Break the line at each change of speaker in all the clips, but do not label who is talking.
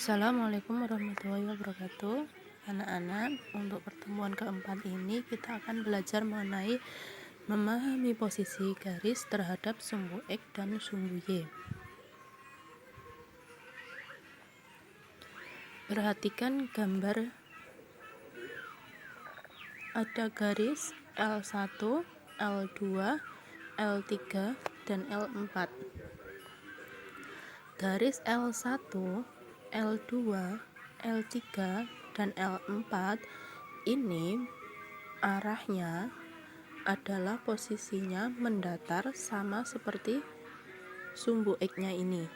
Assalamualaikum warahmatullahi wabarakatuh. Anak-anak, untuk pertemuan keempat ini kita akan belajar mengenai memahami posisi garis terhadap sumbu X dan sumbu Y. Perhatikan gambar, ada garis L1, L2, L3, dan L4. Garis L1, L2, L3, dan L4 ini arahnya adalah posisinya mendatar sama seperti sumbu X-nya ini.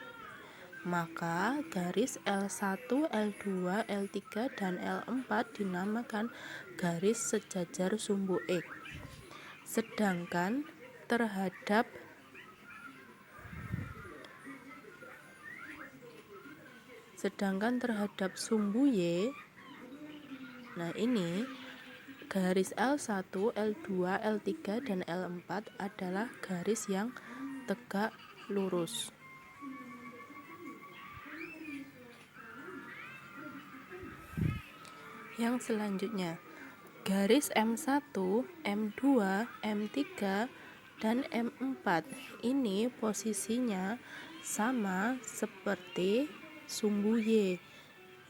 Maka garis L1, L2, L3, dan L4 dinamakan garis sejajar sumbu X. Sedangkan terhadap sumbu Y, nah ini garis L1, L2, L3, dan L4 adalah garis yang tegak lurus. Yang selanjutnya, garis M1, M2, M3, dan M4 ini posisinya sama seperti sumbu Y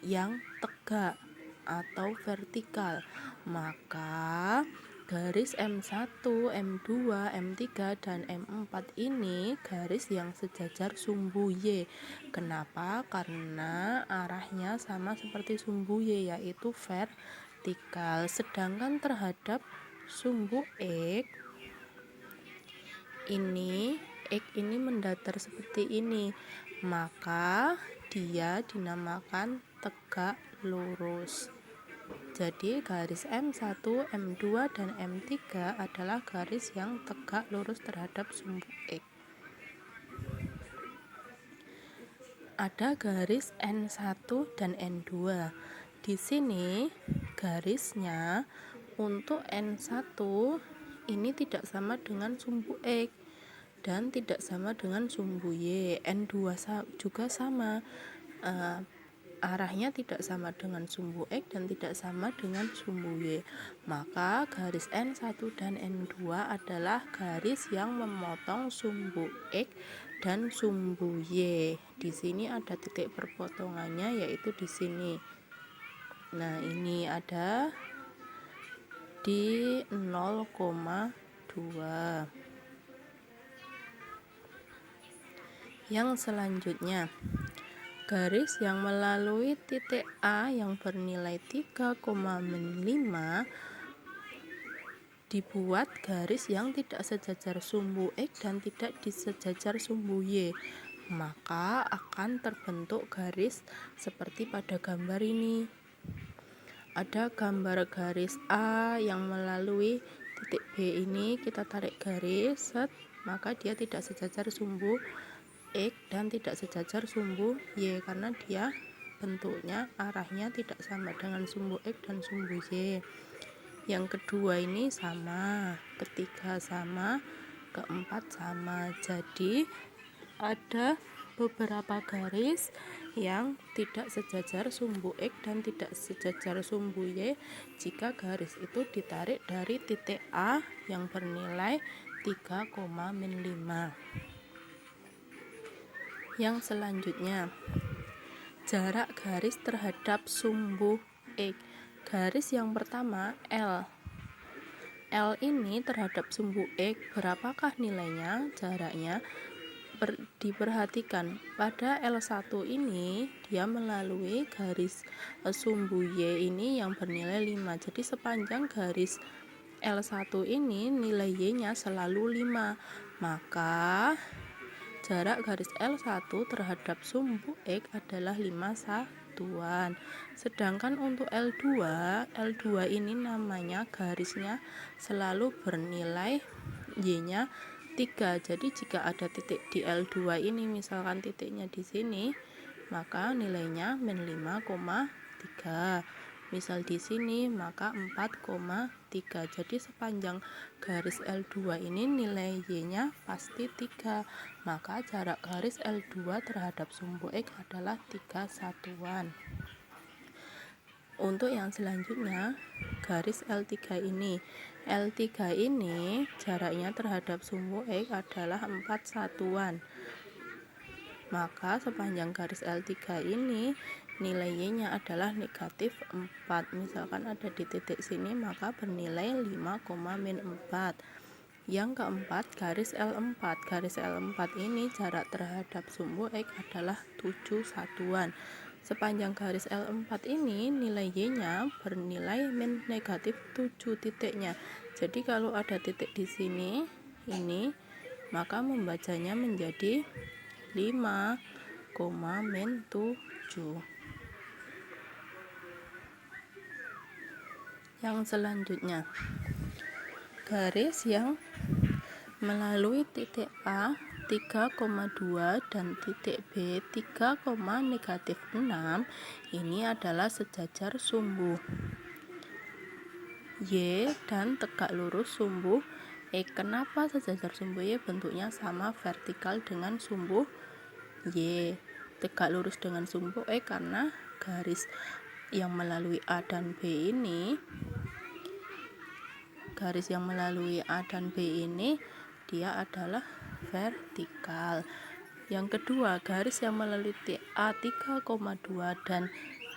yang tegak atau vertikal. Maka garis M1, M2, M3, dan M4 ini garis yang sejajar sumbu Y. Kenapa? Karena arahnya sama seperti sumbu Y, yaitu vertikal. Sedangkan terhadap sumbu X ini mendatar seperti ini, maka dia dinamakan tegak lurus. Jadi garis M1, M2, dan M3 adalah garis yang tegak lurus terhadap sumbu X. Ada garis N1 dan N2. Di sini garisnya untuk N1 ini tidak sama dengan sumbu X dan tidak sama dengan sumbu Y. N2 juga sama, arahnya tidak sama dengan sumbu X dan tidak sama dengan sumbu Y. Maka garis N1 dan N2 adalah garis yang memotong sumbu X dan sumbu Y. Di sini ada titik perpotongannya, yaitu di sini. Nah, ini ada di 0,2. Yang selanjutnya, garis yang melalui titik A yang bernilai 3,5 dibuat garis yang tidak sejajar sumbu X dan tidak disejajar sumbu Y. Maka akan terbentuk garis seperti pada gambar ini. Ada gambar garis A yang melalui titik B ini, kita tarik garis, maka dia tidak sejajar sumbu X dan tidak sejajar sumbu Y karena dia bentuknya arahnya tidak sama dengan sumbu X dan sumbu Y. Yang kedua ini sama, ketiga sama, keempat sama. Jadi ada beberapa garis yang tidak sejajar sumbu X dan tidak sejajar sumbu Y jika garis itu ditarik dari titik A yang bernilai 3,5. Yang selanjutnya, jarak garis terhadap sumbu X. Garis yang pertama L ini terhadap sumbu X, berapakah nilainya, jaraknya? Diperhatikan pada L1 ini dia melalui garis sumbu Y ini yang bernilai 5. Jadi sepanjang garis L1 ini nilai Y-nya selalu 5. Maka jarak garis L1 terhadap sumbu X adalah 5 satuan. Sedangkan untuk L2 ini namanya garisnya selalu bernilai Y-nya 3. Jadi jika ada titik di L2 ini, misalkan titiknya di sini, maka nilainya -5,3. Misal di sini maka 4,3. 3. Jadi sepanjang garis L2 ini nilai Y-nya pasti 3. Maka jarak garis L2 terhadap sumbu X adalah 3 satuan. Untuk yang selanjutnya, garis L3 ini. L3 ini jaraknya terhadap sumbu X adalah 4 satuan. Maka sepanjang garis L3 ini nilai Y-nya adalah negatif 4. Misalkan ada di titik sini, maka bernilai 5,-4. Yang keempat, garis L4. Garis L4 ini jarak terhadap sumbu X adalah 7 satuan. Sepanjang garis L4 ini nilai Y-nya bernilai negatif 7 titiknya. Jadi kalau ada titik di sini, ini, maka membacanya menjadi 5,-7. Yang selanjutnya, garis yang melalui titik A 3,2 dan titik B 3,-6 ini adalah sejajar sumbu Y dan tegak lurus sumbu X. Kenapa sejajar sumbu Y? Bentuknya sama vertikal dengan sumbu Y, tegak lurus dengan sumbu X karena garis yang melalui A dan B ini, dia adalah vertikal. Yang kedua, garis yang melalui A 3,2 dan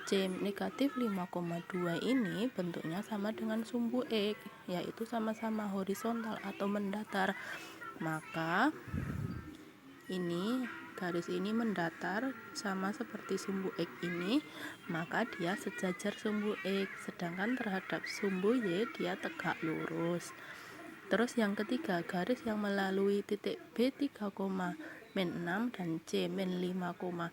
C negatif 5,2 ini bentuknya sama dengan sumbu X, yaitu sama-sama horizontal atau mendatar. Maka garis ini mendatar sama seperti sumbu X ini, maka dia sejajar sumbu X. Sedangkan terhadap sumbu Y dia tegak lurus. Terus yang ketiga, garis yang melalui titik B 3,-6 dan C -5,2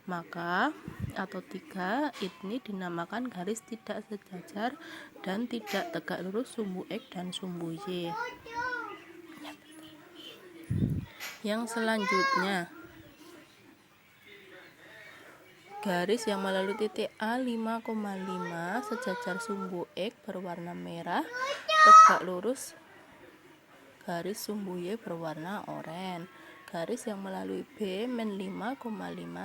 maka atau 3 ini dinamakan garis tidak sejajar dan tidak tegak lurus sumbu X dan sumbu Y. Yang selanjutnya, garis yang melalui titik A 5,5 sejajar sumbu X berwarna merah, tegak lurus garis sumbu Y berwarna oranye. Garis yang melalui B -5,5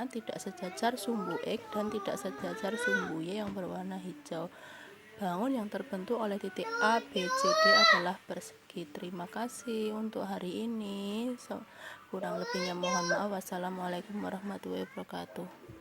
tidak sejajar sumbu X dan tidak sejajar sumbu Y yang berwarna hijau. Bangun yang terbentuk oleh titik A, B, C, D adalah persegi. Terima kasih untuk hari ini. Kurang lebihnya mohon maaf. Wassalamualaikum warahmatullahi wabarakatuh.